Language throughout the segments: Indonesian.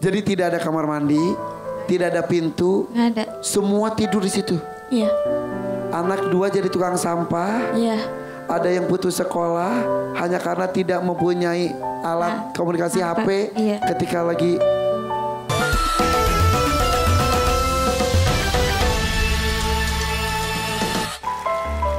Jadi tidak ada kamar mandi, tidak ada pintu. Nggak ada. Semua tidur di situ. Iya. Anak 2 jadi tukang sampah. Iya. Ada yang putus sekolah hanya karena tidak mempunyai alat komunikasi HP Iya. ketika lagi.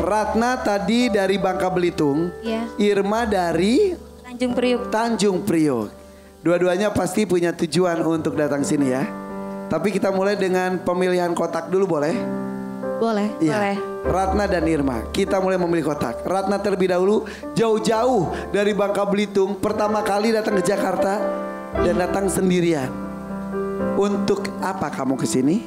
Ratna tadi dari Bangka Belitung, Iya. Irma dari Tanjung Priuk. Tanjung Priok. Dua-duanya pasti punya tujuan untuk datang sini ya. Tapi kita mulai dengan pemilihan kotak dulu boleh? Boleh. Iya. Boleh. Ratna dan Irma, kita mulai memilih kotak. Ratna terlebih dahulu, jauh-jauh dari Bangka Belitung, pertama kali datang ke Jakarta dan datang sendirian. Untuk apa kamu kesini?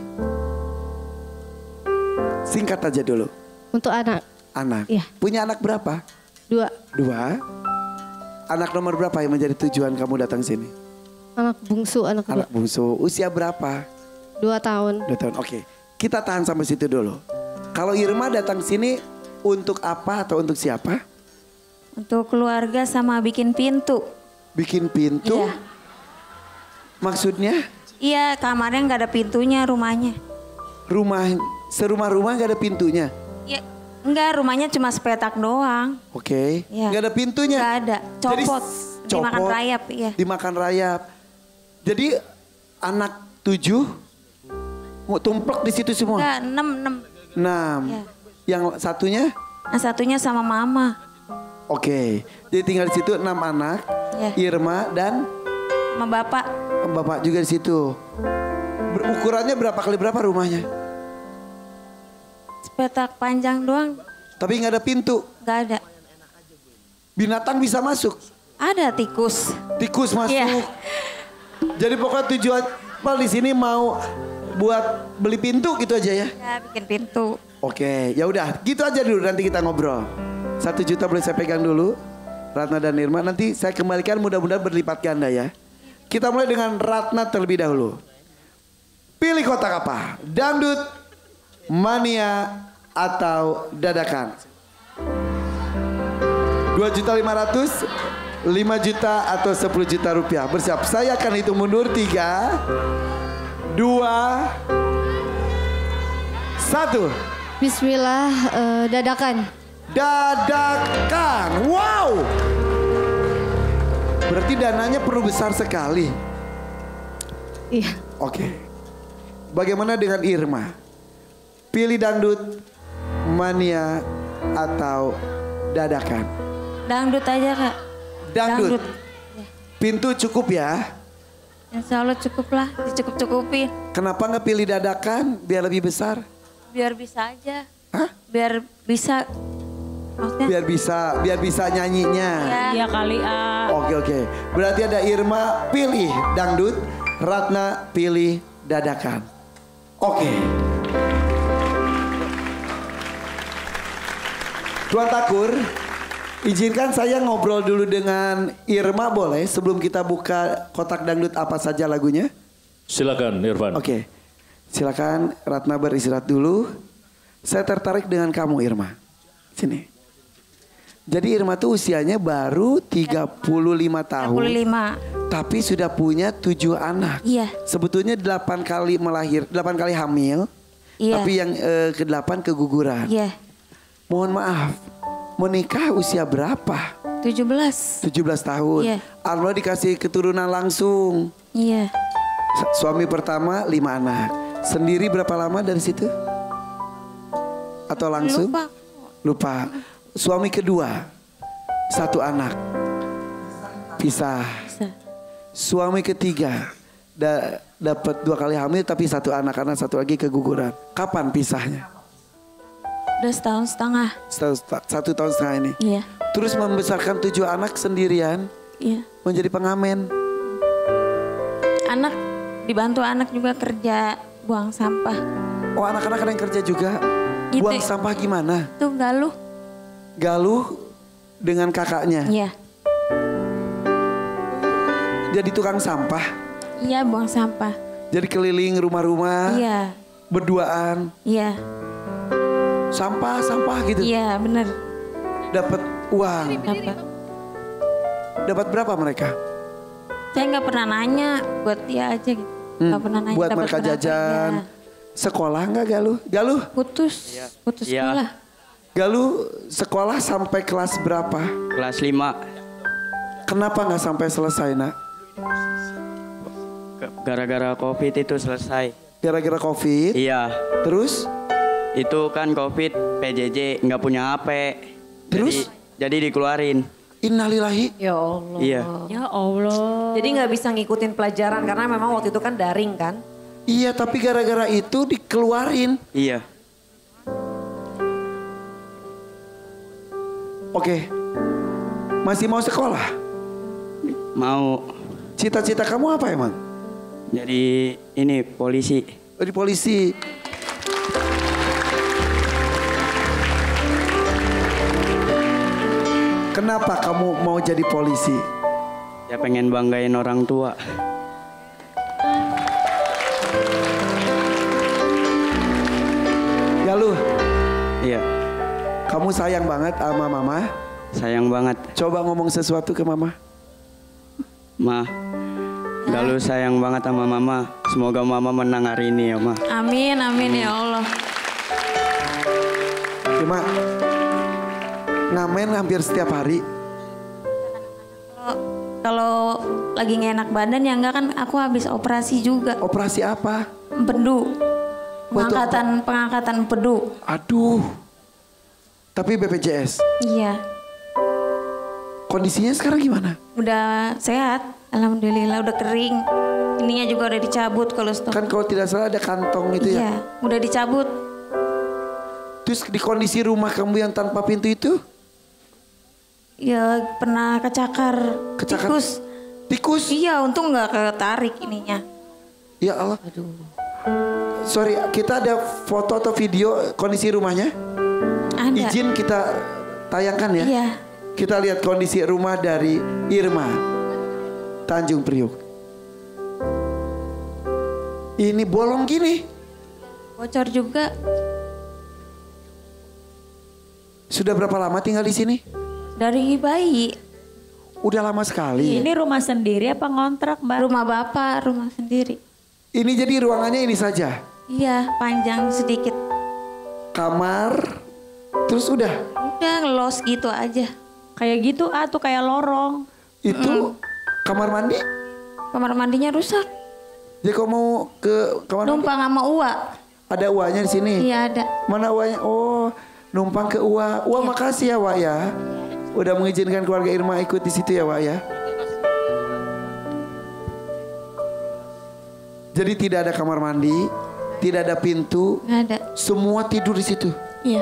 Singkat aja dulu. Untuk anak. Anak. Iya. Punya anak berapa? 2. 2. Anak nomor berapa yang menjadi tujuan kamu datang sini? Anak bungsu, anak Anak bungsu. Usia berapa? 2 tahun. 2 tahun. Oke. Kita tahan sampai situ dulu. Kalau Irma datang sini untuk apa atau untuk siapa? Untuk keluarga sama bikin pintu. Bikin pintu? Iya. Maksudnya? Iya, kamarnya nggak ada pintunya rumahnya. Serumah-rumah gak ada pintunya? Ya, enggak, rumahnya cuma sepetak doang. Oke. Iya. Gak ada pintunya? Nggak ada, Jadi copot. Dimakan rayap, iya. Dimakan rayap. Jadi anak 7 mau tumplek di situ semua? Enggak, 6. 6. Iya. Yang satunya? Nah, satunya sama mama. Oke. Jadi tinggal di situ 6 anak. Iya. Irma dan Sama bapak. bapak juga di situ. Ukurannya berapa kali berapa rumahnya? Sepetak panjang doang. Tapi nggak ada pintu. Nggak ada. Binatang bisa masuk. Ada tikus. Tikus masuk. Iya. Jadi pokoknya tujuan Pal di sini mau buat beli pintu gitu aja ya. Ya, bikin pintu. Oke, ya udah, gitu aja dulu nanti kita ngobrol. 1 juta boleh saya pegang dulu. Ratna dan Irma nanti saya kembalikan mudah-mudahan berlipat ganda ya. Kita mulai dengan Ratna terlebih dahulu. Pilih kotak apa? Dangdut, mania, atau dadakan? 2.500.000, 5 juta atau 10 juta rupiah. Bersiap, saya akan hitung mundur. 3, 2, 1. Bismillah, dadakan. Dadakan, wow. Berarti dananya perlu besar sekali. Iya. Oke. Bagaimana dengan Irma? Pilih dangdut, mania, atau dadakan? Dangdut aja, Kak. Dangdut. Ya. Pintu cukup ya? Insya Allah cukup lah, dicukup-cukupin. Kenapa nggak pilih dadakan biar lebih besar? Biar bisa aja. Hah? Biar bisa. Maksudnya? Biar bisa nyanyinya. Ya. Iya kali A. Oke. Berarti ada Irma pilih dangdut, Ratna pilih dadakan. Oke. Tuan Takur, izinkan saya ngobrol dulu dengan Irma boleh sebelum kita buka kotak dangdut apa saja lagunya? Silakan Irfan. Oke. Silakan Ratna beristirahat dulu. Saya tertarik dengan kamu Irma. Sini. Jadi Irma tuh usianya baru 35 tahun. 35. Tapi sudah punya 7 anak. Iya. Sebetulnya 8 kali 8 kali hamil. Iya. Tapi yang ke-8 keguguran. Iya. Mohon maaf, menikah usia berapa? 17. 17 tahun. Iya. Allah dikasih keturunan langsung. Iya. Suami pertama 5 anak. Sendiri berapa lama dari situ? Atau langsung? Lupa. Suami kedua 1 anak. Pisah. Suami ketiga dapat 2 kali hamil tapi 1 anak karena 1 lagi keguguran. Kapan pisahnya? Udah 1,5 tahun. 1 tahun setengah ini. Iya. Terus membesarkan 7 anak sendirian. Iya. Menjadi pengamen. Anak dibantu anak juga kerja buang sampah. Oh, anak-anak ada yang kerja juga. Gitu. Buang sampah gimana? Tuh galuh. Galuh dengan kakaknya. Iya. Jadi tukang sampah. Iya, buang sampah. Jadi keliling rumah-rumah. Iya. Berduaan. Iya. Sampah gitu. Iya, bener. Dapat uang. Dapat. Dapat berapa mereka? Saya nggak pernah nanya buat dia aja gitu. Nggak pernah nanya Buat dapat mereka berapa, jajan. ya. Sekolah nggak Galuh? Galuh? Putus Iya. sekolah. Galuh sekolah sampai kelas berapa? Kelas 5. Kenapa nggak sampai selesai nak? Gara-gara COVID itu selesai. Gara-gara COVID? Iya. Terus? Itu kan COVID, PJJ nggak punya HP. Terus? Jadi dikeluarin. Innalillahi. Ya Allah. Iya. Ya Allah. Jadi nggak bisa ngikutin pelajaran karena memang waktu itu kan daring kan. Iya tapi gara-gara itu dikeluarin. Iya. Oke. Masih mau sekolah? Mau Cita-cita kamu apa emang? jadi ini polisi. Oh, di polisi. Kenapa kamu mau jadi polisi? Ya pengen banggain orang tua. Galuh, Iya. kamu sayang banget sama mama. Sayang banget. Coba ngomong sesuatu ke mama. Ma, Galuh sayang banget sama mama. Semoga mama menang hari ini ya, Ma. Amin, amin ya Allah. Cuma ngamen hampir setiap hari. Kalau lagi nggak enak badan ya enggak kan aku habis operasi juga. Operasi apa? Empedu. Pengangkatan empedu. Aduh. Tapi BPJS. Iya. Kondisinya sekarang gimana? Udah sehat. Alhamdulillah udah kering. Ininya juga udah dicabut kalau stok. Kan kalau tidak salah ada kantong itu ya. Iya, udah dicabut. Terus di kondisi rumah kamu yang tanpa pintu itu? Ya pernah kecakar. Kecakar? Tikus. Tikus? Iya, untung nggak ketarik ininya. Ya Allah. Sorry, kita ada foto atau video kondisi rumahnya? Ada. Izin kita tayangkan ya? Iya. Kita lihat kondisi rumah dari Irma Tanjung Priuk. Ini bolong gini. Bocor juga. Sudah berapa lama tinggal di sini? Dari bayi. Udah lama sekali. Ini rumah sendiri apa ngontrak, Mbak? Rumah bapak, rumah sendiri. Ini jadi ruangannya ini saja. Iya, panjang sedikit. Kamar. Terus udah. Udah ngelos gitu aja. Kayak gitu tuh kayak lorong. Itu kamar mandi. Kamar mandinya rusak. Jadi kau mau ke kamar mandi? Numpang sama Uwa. Ada uanya di sini. Iya ada. Mana uanya? Oh, numpang ke Uwa. Uwa makasih ya, Wak ya. Udah mengizinkan keluarga Irma ikut di situ ya, Wak ya. Jadi tidak ada kamar mandi, tidak ada pintu, Nggak ada. semua tidur di situ. Iya.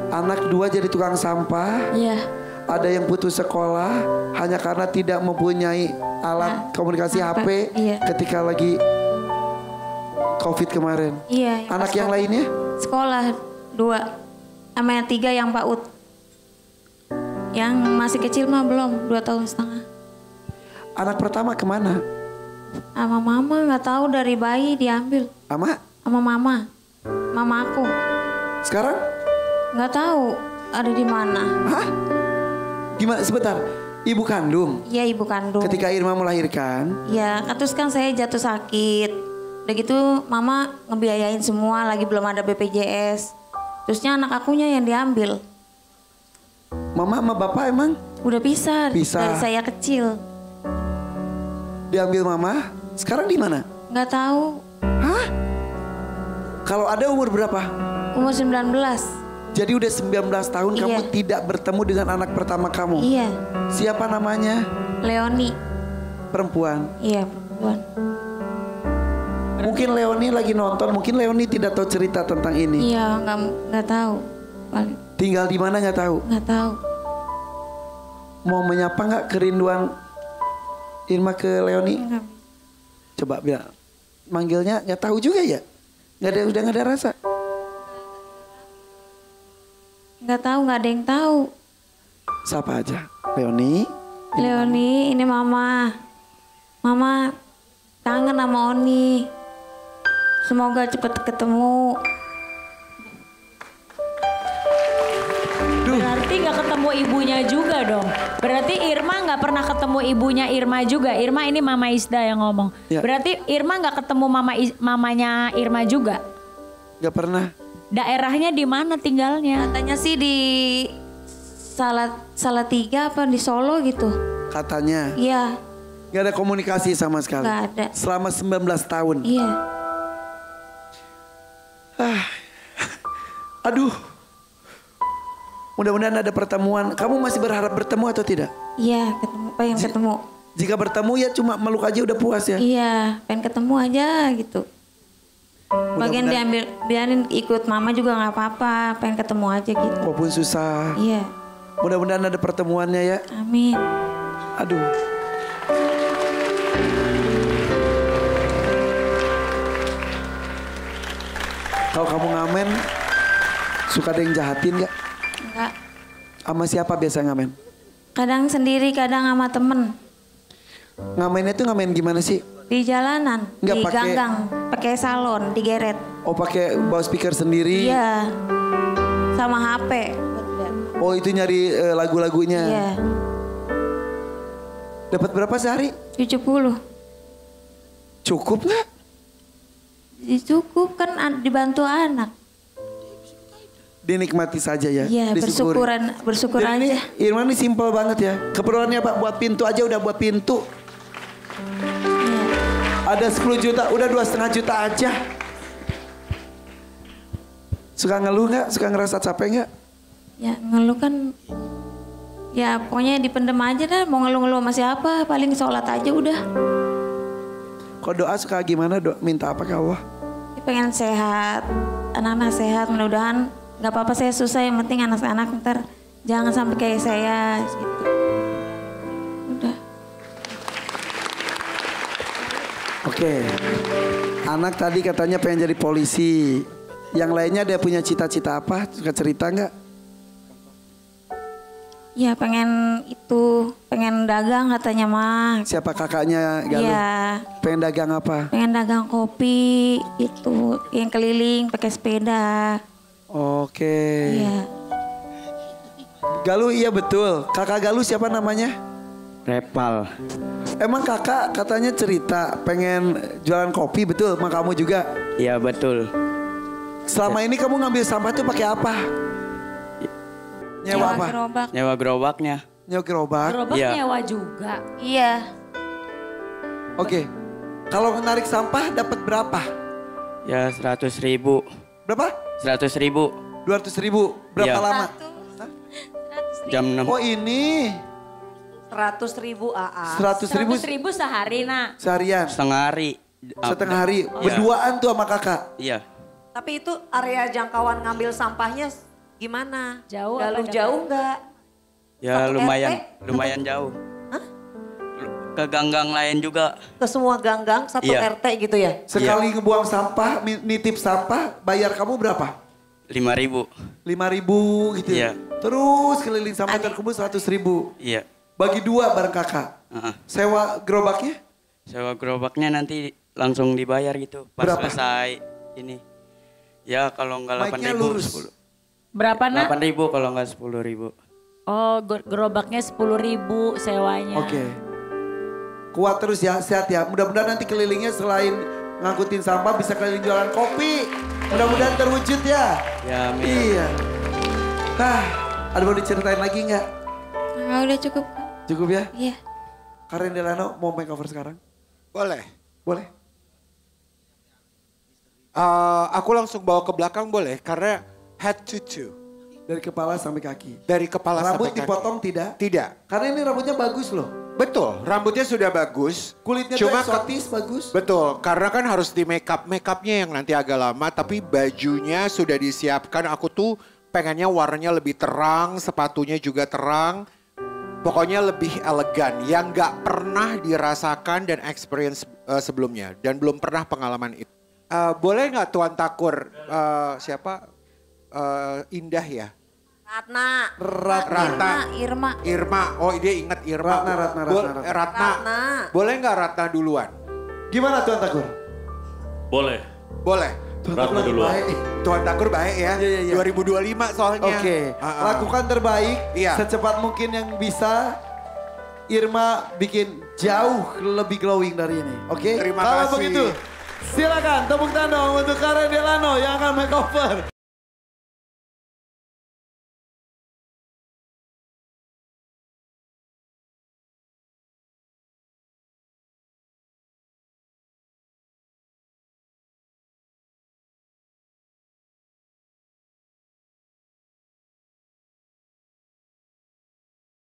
Anak dua jadi tukang sampah, Iya. ada yang putus sekolah hanya karena tidak mempunyai alat komunikasi apa? HP Iya. ketika lagi COVID kemarin. Iya. Anak pas yang COVID. lainnya? Sekolah 2. Sama yang 3 yang PAUD. Yang masih kecil mah belum 2 tahun setengah. Anak pertama kemana? Sama mama nggak tahu dari bayi diambil. Ama? Sama mama. Mama aku. Sekarang? Nggak tahu ada di mana. Hah? Gimana? Sebentar. Ibu kandung? Iya ibu kandung. Ketika Irma melahirkan? Iya, terus kan saya jatuh sakit. Udah gitu mama ngebiayain semua, lagi belum ada BPJS. Terusnya anak akunya yang diambil. Mama sama bapak emang? Udah pisah, Pisah. dari saya kecil. Diambil mama? Sekarang di mana? Nggak tahu, Hah? Kalau ada umur berapa? umur 19. Jadi udah 19 tahun kamu Iya. tidak bertemu dengan anak pertama kamu? Iya, Siapa namanya? Leoni. Perempuan. Iya, perempuan. Mungkin Leoni lagi nonton, mungkin Leoni tidak tahu cerita tentang ini. Iya, nggak tahu. Paling Tinggal di mana nggak tahu. nggak tahu. Mau menyapa nggak kerinduan Irma ke Leoni? Nggak. Coba bilang. Manggilnya nggak tahu juga ya? Udah nggak ada rasa. Nggak tahu, nggak ada yang tahu. Siapa aja? Leoni. Leoni, ini mama. Mama kangen sama Oni. Semoga cepet ketemu. Duh, Berarti berarti nggak ketemu ibunya juga dong. Berarti Irma nggak pernah ketemu ibunya Irma juga. Irma ini Mama Isda yang ngomong. Ya. Berarti Irma nggak ketemu mamanya Irma juga. Gak pernah. Daerahnya di mana tinggalnya? Katanya sih di Salatiga apa di Solo gitu. Katanya. Iya, Gak ada komunikasi sama sekali. nggak ada. Selama 19 tahun. Iya. Aduh. Mudah-mudahan ada pertemuan. Kamu masih berharap bertemu atau tidak? Iya, pengen ketemu. Jika bertemu ya cuma meluk aja udah puas ya. Iya, pengen ketemu aja gitu. Bagian biarin ikut mama juga nggak apa-apa, pengen ketemu aja gitu. Walaupun susah. Iya, Mudah-mudahan ada pertemuannya ya. amin. Aduh. Kalau kamu ngamen, suka ada yang jahatin gak? Enggak. Sama siapa biasa ngamen? Kadang sendiri, kadang sama temen. Ngamennya tuh ngamen gimana sih? Di jalanan, Nggak di pakai- ganggang, pakai salon, digeret. Oh pakai bawa speaker sendiri? Iya, sama HP. Oh itu nyari lagu-lagunya? Iya, Dapat berapa sehari? 70. Cukup nggak? Cukup kan dibantu anak. Dinikmati saja ya? Iya, Disyukuri. bersyukur Jadi aja. ini Irma ini simpel banget ya. Keperluannya Pak buat pintu aja udah buat pintu. Iya. Ada 10 juta, udah 2,5 juta aja. Suka ngeluh nggak? Suka ngerasa capek nggak? Ya ngeluh kan, ya pokoknya dipendem aja dah. Mau ngeluh-ngeluh sama siapa, paling sholat aja udah. Kalau doa suka gimana? Minta apa ke Allah? Pengen sehat, anak-anak sehat, mudah-mudahan nggak apa-apa saya susah, yang penting anak-anak ntar jangan sampai kayak saya gitu. Udah. Oke. Anak tadi katanya pengen jadi polisi. Yang lainnya dia punya cita-cita apa? Suka cerita nggak? Ya pengen dagang katanya mah. Siapa kakaknya Galuh? Iya, Pengen dagang apa? pengen dagang kopi itu, yang keliling pakai sepeda. Oke. Iya. Galuh iya betul. Kakak Galuh siapa namanya? Repal. Emang kakak katanya cerita pengen jualan kopi betul sama kamu juga? Iya betul. Selama ini kamu ngambil sampah tuh pakai apa? Nyewa apa? Gerobak. Nyewa gerobaknya. Nyewa gerobak. Gerobak Iya. nyewa juga. Iya. Oke. Kalau narik sampah dapat berapa? Ya 100.000. Berapa? 100.000. 200.000. Berapa Iya. lama? Jam 6. Oh ini 100.000 AA. 100.000 100.000 sehari nak. seharian. Setengah hari. Setengah hari. Iya. Berduaan tuh sama kakak. Iya. Tapi itu area jangkauan ngambil sampahnya gimana? Jauh Galuh apa jauh nggak? Ya Satu lumayan, RT? lumayan jauh. Ke ganggang lain juga. Ke semua ganggang satu Iya. RT gitu ya? Sekali ngebuang sampah, nitip sampah, bayar kamu berapa? 5.000. 5.000 gitu ya. Iya. Terus keliling sampai terkumpul 100.000. Iya. Bagi 2 bareng kakak. Heeh. Sewa gerobaknya? Sewa gerobaknya nanti langsung dibayar gitu. Pas Berapa? selesai ini. Ya kalau nggak Mic-nya 8.000. lurus. 10. Berapa nak? 8.000 kalau nggak 10.000. Oh gerobaknya 10.000 sewanya. Oke. Kuat terus ya, sehat ya. Mudah-mudahan nanti kelilingnya selain ngangkutin sampah bisa keliling jualan kopi. Mudah-mudahan terwujud ya. Ya amin. Iya. Ada mau diceritain lagi nggak? Nah, udah cukup. Cukup ya? Iya. Karen Delano mau makeover sekarang? Boleh. Boleh? Aku langsung bawa ke belakang boleh karena head to toe. Dari kepala sampai kaki. Dari kepala Rambut sampai kaki. dipotong tidak? Tidak. Karena ini rambutnya bagus loh. Betul, rambutnya sudah bagus. Kulitnya Cuma tuh eksotis, bagus. Betul, karena kan harus di make upnya yang nanti agak lama, tapi bajunya sudah disiapkan. Aku tuh pengennya warnanya lebih terang, sepatunya juga terang. Pokoknya lebih elegan, yang nggak pernah dirasakan dan experience sebelumnya. Dan belum pernah pengalaman itu. Boleh nggak Tuan Takur, siapa? Indah ya? Ratna. Ratna. Irma. Oh dia ingat Irma. Ratna. Ratna. Boleh nggak Ratna duluan? Gimana Tuan Takur? Boleh. Boleh. Ratna lagi duluan. baik. Tuhan Takur baik ya. Iya, iya, iya. 2025 soalnya. Oke, lakukan terbaik Iya. secepat mungkin yang bisa. Irma bikin jauh lebih glowing dari ini. Oke? Terima Kalau kasih. begitu, silakan tepuk tangan dong untuk Karen Delano yang akan makeover